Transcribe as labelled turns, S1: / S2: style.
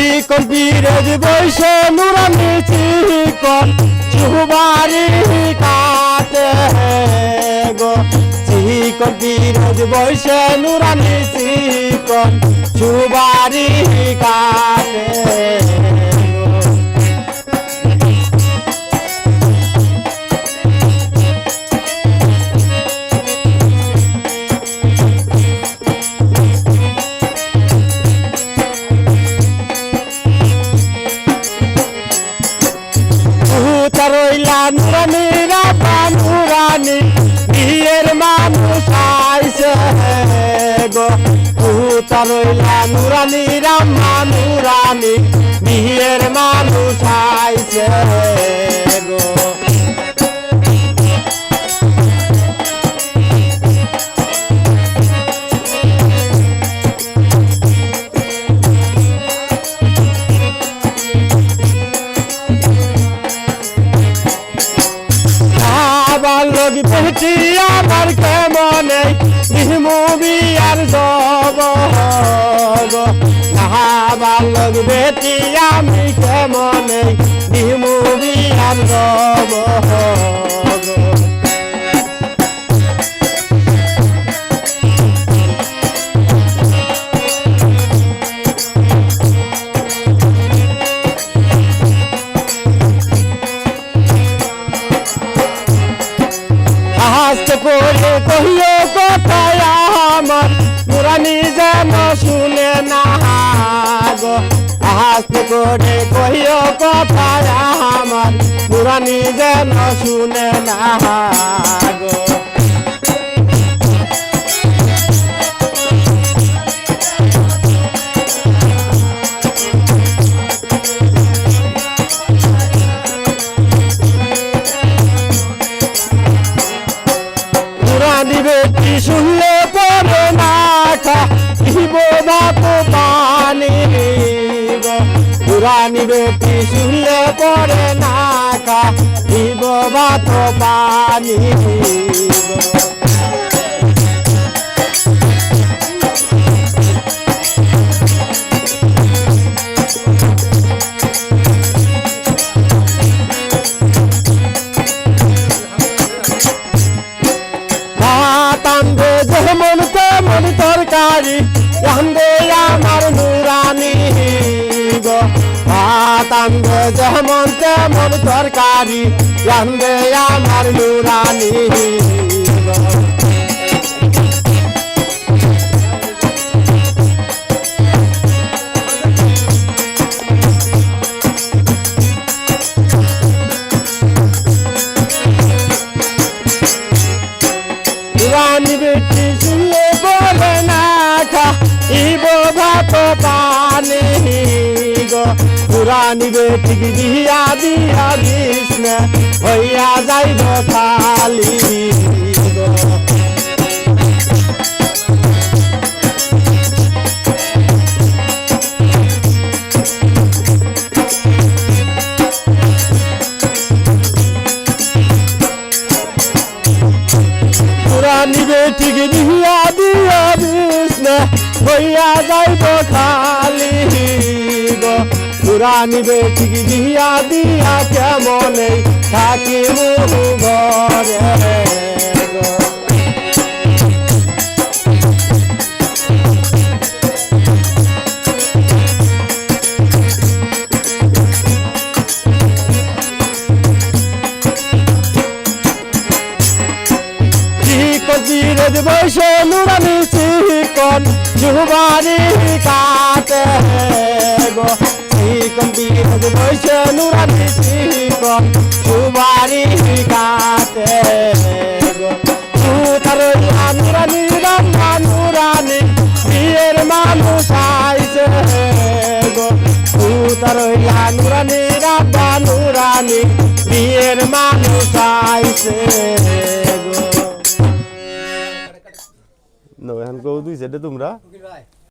S1: চিকন বিরোধ বৈশে নুরানি চিকন চুবারি কাটে গো চিকন বিরোধ বৈশে নুরানি চিকন চুবারি কাটে রইলা নুরানি রাপা নুরানি বিয়ের মানুষ আইছে গো ভূতা রইলা নুরানি রামা নুরানি বিয়ের মানুষ আইছে গো লোক বেটি আমার কেমনে বিহমু বিয়ার যাব লোক বেটি আমি কেমনে বিহমু বিয়ার যাব হাসতে করে কহিও কথায় আমার নুরানি যেন শুনে না গো হাসতে করে কহিও কথায় আমার নুরানি যেন শুনে না গো বেটি শুনলে পরে না খাইব ভাত পানি পুরানি বেটি শুনলে পরে না খাইব ভাত পানি যেমন তেমন তরকারি রান্ধে আমার নুরানি গো ভাত আনবে যেমন তেমন তরকারি রান্ধে আমার নুরানি গো নুরানি বেটি শুনলে বলে না খাইব ভাত পানি গো নুরানি বেটি বিয়া দিয়া দিস না হইয়া যাইব খালি গো নুরানি বেটি বিয়া দিয়া দিস না হইয়া যাইব খালি গো নুরানি বেটি বিয়া দিয়া কেমনে থাকিব ঘরে গো বিরোধ বৈশে নুরানি চিকন চুবারি কাটে গো চিকন বিরোধ বৈশে নুরানি চিকন চুবারি কাটে গো ভূতা রইলা নুরানি রামা নুরানি বিয়ের মানুষ আইছে গো ভূতা রইলা নুরানি রামা নুরানি বিয়ের মানুষ আইছে গো No, এখন কেউ দুই সাইডে তোমরা